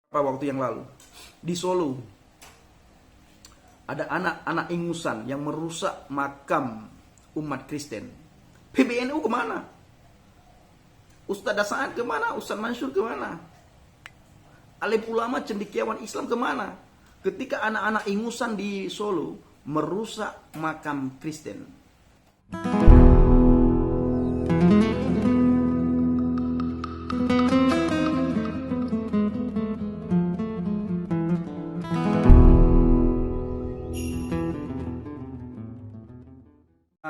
Beberapa waktu yang lalu di Solo ada anak-anak ingusan yang merusak makam umat Kristen. PBNU kemana? Ustadz Dasaat kemana? Ustadz Mansur kemana? Alim ulama cendekiawan Islam kemana? Ketika anak-anak ingusan di Solo merusak makam Kristen.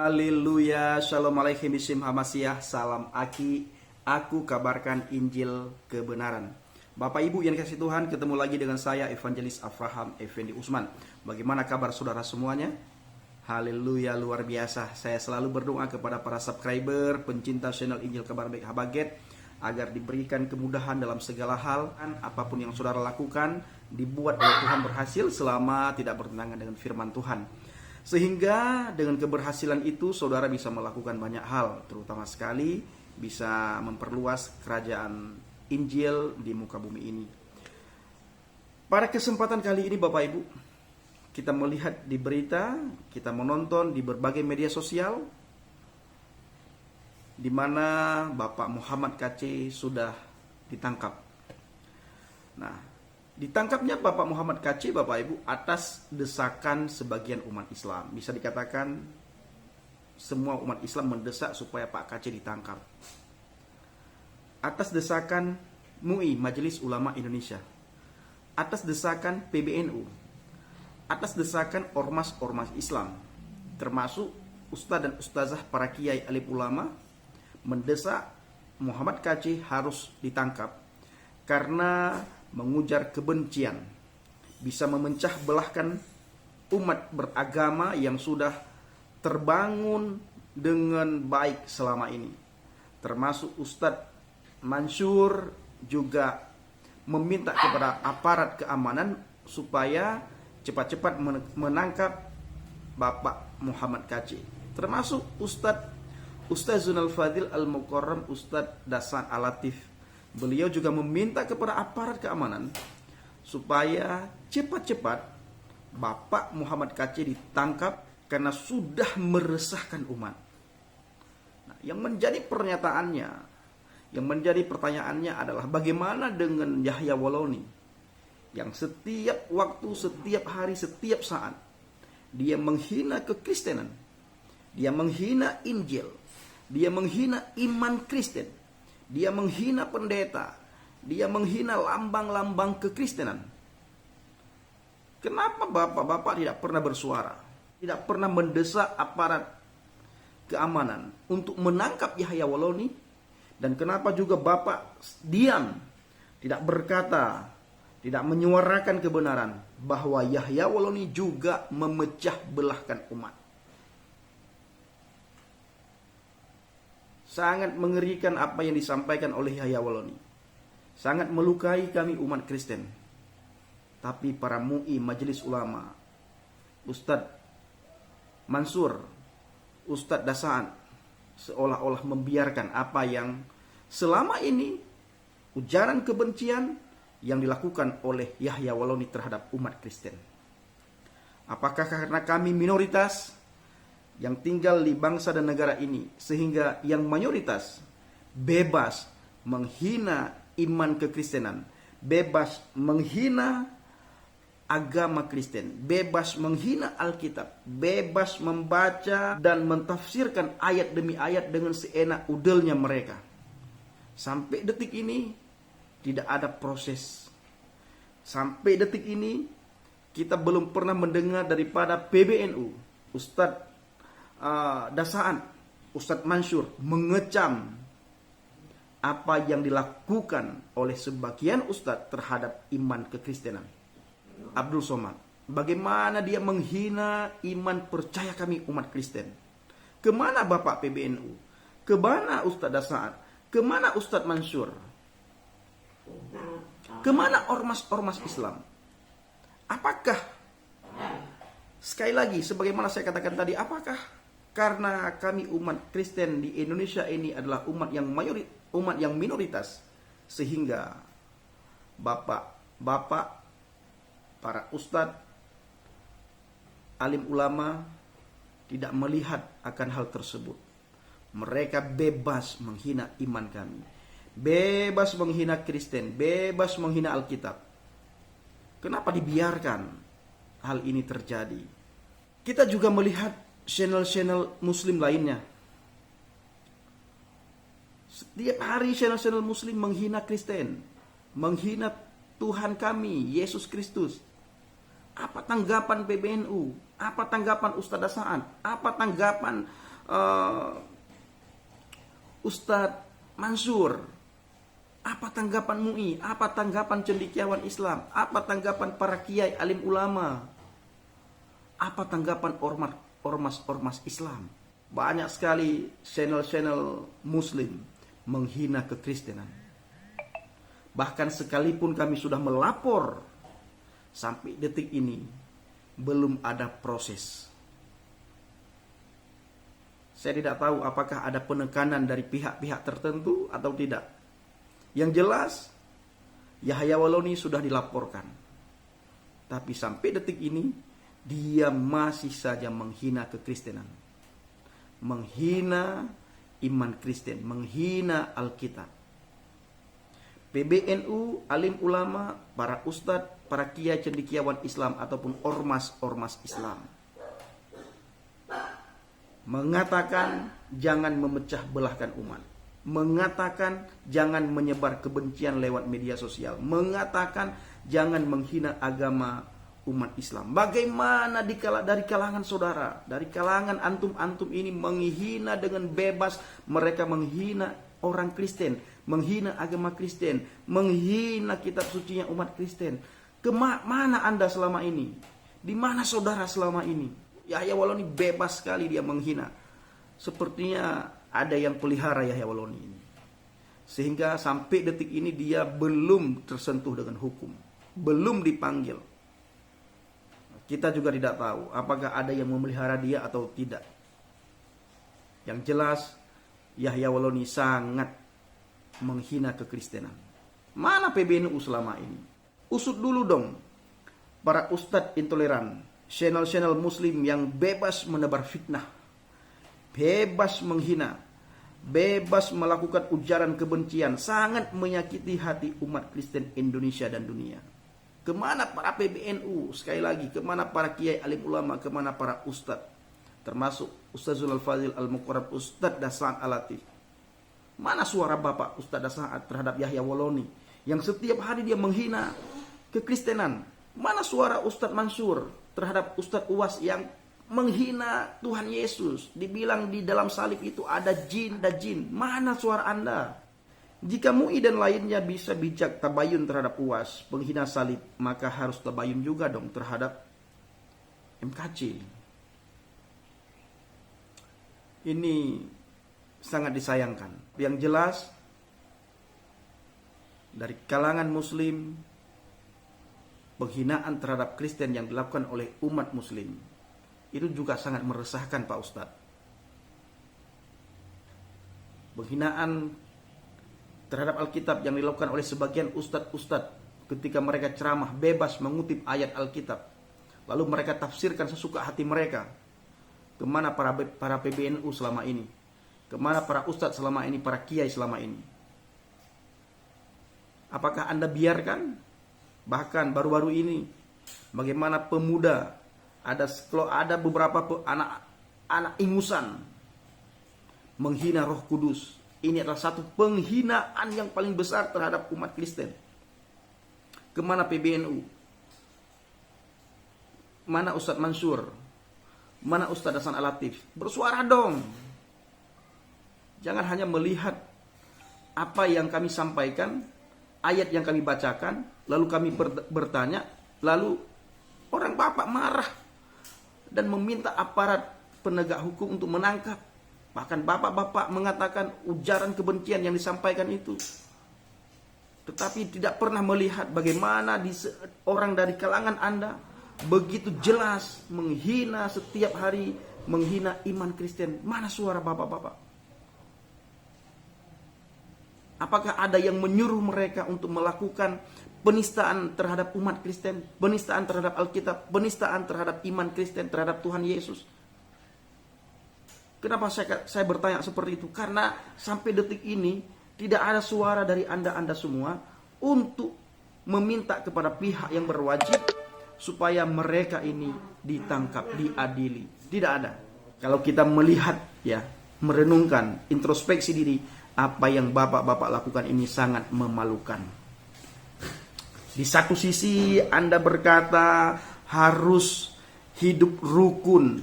Haleluya, shalom alaikum bisim hamasyah, salam aki, aku kabarkan Injil kebenaran. Bapak Ibu yang dikasihi Tuhan, ketemu lagi dengan saya Evangelis Avraham Effendi Usman. Bagaimana kabar saudara semuanya? Haleluya, luar biasa. Saya selalu berdoa kepada para subscriber, pencinta channel Injil Kabar Baik Habaget, agar diberikan kemudahan dalam segala hal. Apapun yang saudara lakukan, dibuat oleh Tuhan berhasil selama tidak bertentangan dengan firman Tuhan. Sehingga dengan keberhasilan itu saudara bisa melakukan banyak hal, terutama sekali bisa memperluas kerajaan Injil di muka bumi ini. Pada kesempatan kali ini Bapak Ibu, kita melihat di berita, kita menonton di berbagai media sosial, di mana Bapak Muhammad KC sudah ditangkap. Nah, ditangkapnya Bapak Muhammad KC, Bapak Ibu, atas desakan sebagian umat Islam. Bisa dikatakan semua umat Islam mendesak supaya Pak KC ditangkap. Atas desakan MUI, Majelis Ulama Indonesia. Atas desakan PBNU. Atas desakan ormas-ormas Islam. Termasuk ustadz dan ustazah para kiai alim ulama mendesak Muhammad KC harus ditangkap karena mengujar kebencian, bisa memecah belahkan umat beragama yang sudah terbangun dengan baik selama ini. Termasuk Ustadz Mansur juga meminta kepada aparat keamanan supaya cepat-cepat menangkap Bapak Muhammad KC. Termasuk Ustadz Zunal Fadil Al-Mukarram, Ustadz Dasan Al-Latif. Beliau juga meminta kepada aparat keamanan supaya cepat-cepat Bapak Muhammad KC ditangkap karena sudah meresahkan umat. Nah, yang menjadi pertanyaannya adalah bagaimana dengan Yahya Waloni yang setiap waktu, setiap hari, setiap saat dia menghina kekristenan, dia menghina Injil, dia menghina iman Kristen, dia menghina pendeta, dia menghina lambang-lambang kekristenan. Kenapa bapak-bapak tidak pernah bersuara, tidak pernah mendesak aparat keamanan untuk menangkap Yahya Waloni? Dan kenapa juga bapak diam, tidak berkata, tidak menyuarakan kebenaran bahwa Yahya Waloni juga memecah belahkan umat? Sangat mengerikan apa yang disampaikan oleh Yahya Waloni. Sangat melukai kami umat Kristen. Tapi para MUI, Majelis Ulama, Ustadz Mansur, Ustadz Dasaat seolah-olah membiarkan apa yang selama ini ujaran kebencian yang dilakukan oleh Yahya Waloni terhadap umat Kristen. Apakah karena kami minoritas yang tinggal di bangsa dan negara ini, sehingga yang mayoritas bebas menghina iman kekristenan, bebas menghina agama Kristen, bebas menghina Alkitab, bebas membaca dan mentafsirkan ayat demi ayat dengan seenak udelnya mereka? Sampai detik ini tidak ada proses. Sampai detik ini kita belum pernah mendengar daripada PBNU, Ustadz Dasaat, Ustadz Mansur mengecam apa yang dilakukan oleh sebagian ustadz terhadap iman kekristenan. Abdul Somad, bagaimana dia menghina iman percaya kami umat Kristen? Kemana Bapak PBNU? Kemana Ustadz Dasaat? Kemana Ustadz Mansur? Kemana ormas-ormas Islam? Apakah, sekali lagi sebagaimana saya katakan tadi, apakah karena kami umat Kristen di Indonesia ini adalah umat yang minoritas, sehingga Bapak bapak, para ustadz, alim ulama tidak melihat akan hal tersebut. Mereka bebas menghina iman kami, bebas menghina Kristen, bebas menghina Alkitab. Kenapa dibiarkan hal ini terjadi? Kita juga melihat channel-channel Muslim lainnya. Setiap hari channel-channel Muslim menghina Kristen, menghina Tuhan kami, Yesus Kristus. Apa tanggapan PBNU? Apa tanggapan Ustadz Sa'ad? Apa tanggapan Ustadz Mansur? Apa tanggapan MUI? Apa tanggapan cendekiawan Islam? Apa tanggapan para kiai alim ulama? Apa tanggapan ormas Islam? Banyak sekali channel-channel Muslim menghina kekristenan. Bahkan sekalipun kami sudah melapor, sampai detik ini belum ada proses. Saya tidak tahu apakah ada penekanan dari pihak-pihak tertentu atau tidak. Yang jelas, Yahya Waloni sudah dilaporkan. Tapi sampai detik ini, dia masih saja menghina kekristenan. Menghina iman Kristen, menghina Alkitab. PBNU, alim ulama, para ustadz, para kiai cendekiawan Islam ataupun ormas-ormas Islam mengatakan jangan memecah belahkan umat, mengatakan jangan menyebar kebencian lewat media sosial, mengatakan jangan menghina agama umat Islam. Bagaimana dari kalangan saudara, dari kalangan antum-antum ini menghina dengan bebas, mereka menghina orang Kristen, menghina agama Kristen, menghina kitab sucinya umat Kristen. Kemana Anda selama ini? Di mana saudara selama ini? Yahya Waloni bebas sekali dia menghina. Sepertinya ada yang pelihara Yahya Waloni ini. Sehingga sampai detik ini dia belum tersentuh dengan hukum, belum dipanggil. Kita juga tidak tahu apakah ada yang memelihara dia atau tidak. Yang jelas Yahya Waloni sangat menghina kekristenan. Mana PBNU selama ini? Usut dulu dong para ustadz intoleran, channel-channel Muslim yang bebas menebar fitnah, bebas menghina, bebas melakukan ujaran kebencian, sangat menyakiti hati umat Kristen Indonesia dan dunia. Kemana para PBNU? Sekali lagi, kemana para kiai alim ulama, kemana para ustadz, termasuk Ustazul Al-Fadhil Al-Muqarrab Ustadz Sa'ad Al-Latif. Mana suara Bapak Ustadz Sa'ad terhadap Yahya Waloni yang setiap hari dia menghina kekristenan? Mana suara Ustadz Mansur terhadap Ustadz Uwas yang menghina Tuhan Yesus? Dibilang di dalam salib itu ada jin. Mana suara Anda? Jika MUI dan lainnya bisa bijak tabayun terhadap Uwas, penghina salib, maka harus tabayun juga dong terhadap MKC. Ini sangat disayangkan. Yang jelas, dari kalangan Muslim, penghinaan terhadap Kristen yang dilakukan oleh umat Muslim itu juga sangat meresahkan Pak Ustadz. Penghinaan terhadap Alkitab yang dilakukan oleh sebagian ustadz-ustadz ketika mereka ceramah bebas mengutip ayat Alkitab, lalu mereka tafsirkan sesuka hati mereka. Kemana para PBNU selama ini? Kemana para ustadz selama ini, para kiai selama ini? Apakah Anda biarkan? Bahkan baru-baru ini, bagaimana pemuda, ada beberapa anak ingusan menghina Roh Kudus. Ini adalah satu penghinaan yang paling besar terhadap umat Kristen. Kemana PBNU? Mana Ustadz Mansur? Mana Ustadz Hasan Al-Latif? Bersuara dong. Jangan hanya melihat apa yang kami sampaikan, ayat yang kami bacakan, lalu kami bertanya, lalu orang Bapak marah dan meminta aparat penegak hukum untuk menangkap. Bahkan bapak-bapak mengatakan ujaran kebencian yang disampaikan itu. Tetapi tidak pernah melihat bagaimana orang dari kalangan Anda begitu jelas menghina setiap hari, menghina iman Kristen. Mana suara bapak-bapak? Apakah ada yang menyuruh mereka untuk melakukan penistaan terhadap umat Kristen, penistaan terhadap Alkitab, penistaan terhadap iman Kristen, terhadap Tuhan Yesus. Kenapa saya bertanya seperti itu? Karena sampai detik ini tidak ada suara dari Anda semua untuk meminta kepada pihak yang berwajib supaya mereka ini ditangkap, diadili. Tidak ada. Kalau kita melihat ya, merenungkan, introspeksi diri, apa yang bapak-bapak lakukan ini sangat memalukan. Di satu sisi Anda berkata harus hidup rukun,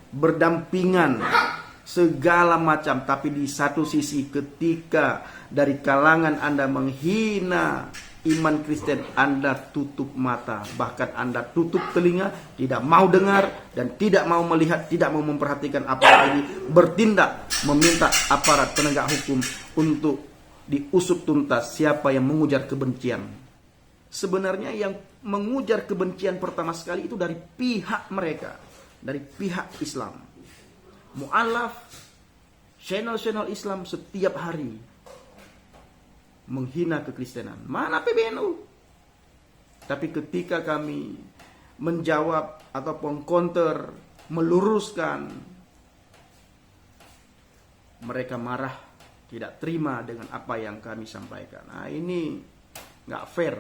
berdampingan, segala macam. Tapi di satu sisi ketika dari kalangan Anda menghina iman Kristen, Anda tutup mata, bahkan Anda tutup telinga, tidak mau dengar dan tidak mau melihat, tidak mau memperhatikan, apalagi bertindak meminta aparat penegak hukum untuk diusut tuntas siapa yang mengujar kebencian. Sebenarnya yang mengujar kebencian pertama sekali itu dari pihak mereka, dari pihak Islam. Mu'alaf, channel-channel Islam setiap hari menghina kekristenan. Mana PBNU? Tapi ketika kami menjawab ataupun counter, meluruskan, mereka marah, tidak terima dengan apa yang kami sampaikan. Nah, ini nggak fair.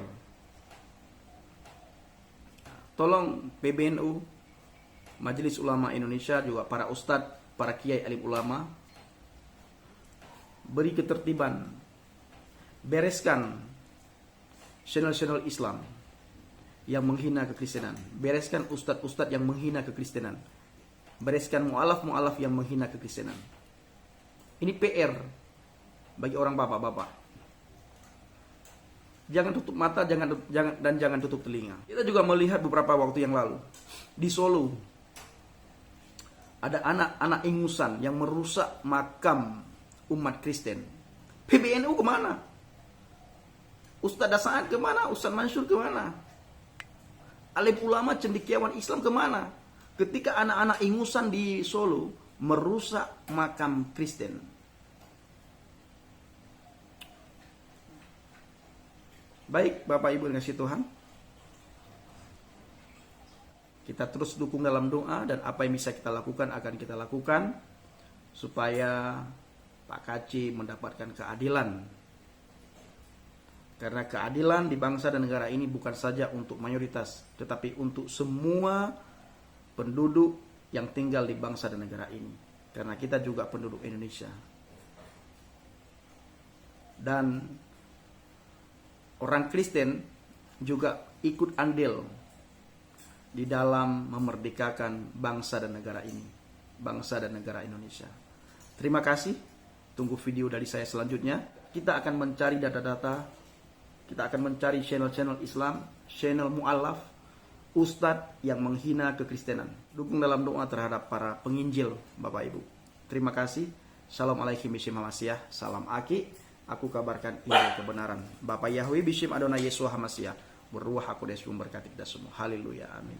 Tolong PBNU, Majelis Ulama Indonesia, juga para ustadz, para kiai alim ulama, beri ketertiban, bereskan channel-channel Islam yang menghina kekristenan, bereskan ustadz-ustadz yang menghina kekristenan, bereskan mu'alaf-mu'alaf yang menghina kekristenan. Ini PR bagi orang bapak-bapak. Jangan tutup mata, jangan tutup telinga. Kita juga melihat beberapa waktu yang lalu di Solo ada anak-anak ingusan yang merusak makam umat Kristen. PBNU kemana? Ustadz Dasaad kemana? Ustadz Mansur kemana? Alim ulama cendekiawan Islam kemana? Ketika anak-anak ingusan di Solo merusak makam Kristen. Baik, Bapak Ibu yang kasih Tuhan, kita terus dukung dalam doa, dan apa yang bisa kita lakukan akan kita lakukan supaya Pak KC mendapatkan keadilan. Karena keadilan di bangsa dan negara ini bukan saja untuk mayoritas, tetapi untuk semua penduduk yang tinggal di bangsa dan negara ini. Karena kita juga penduduk Indonesia. Dan orang Kristen juga ikut andil di dalam memerdekakan bangsa dan negara ini, bangsa dan negara Indonesia. Terima kasih. Tunggu video dari saya selanjutnya. Kita akan mencari data-data, kita akan mencari channel-channel Islam, channel mu'alaf, ustadz yang menghina kekristenan. Dukung dalam doa terhadap para penginjil, Bapak Ibu. Terima kasih. Assalamualaikum warahmatullahi wabarakatuh. Salam Aki. Aku kabarkan Injil kebenaran. Bapak Yahweh Bishim Adonai Yeshua HaMashiach, berruah HaKodesh memberkati kita semua. Haleluya. Amin.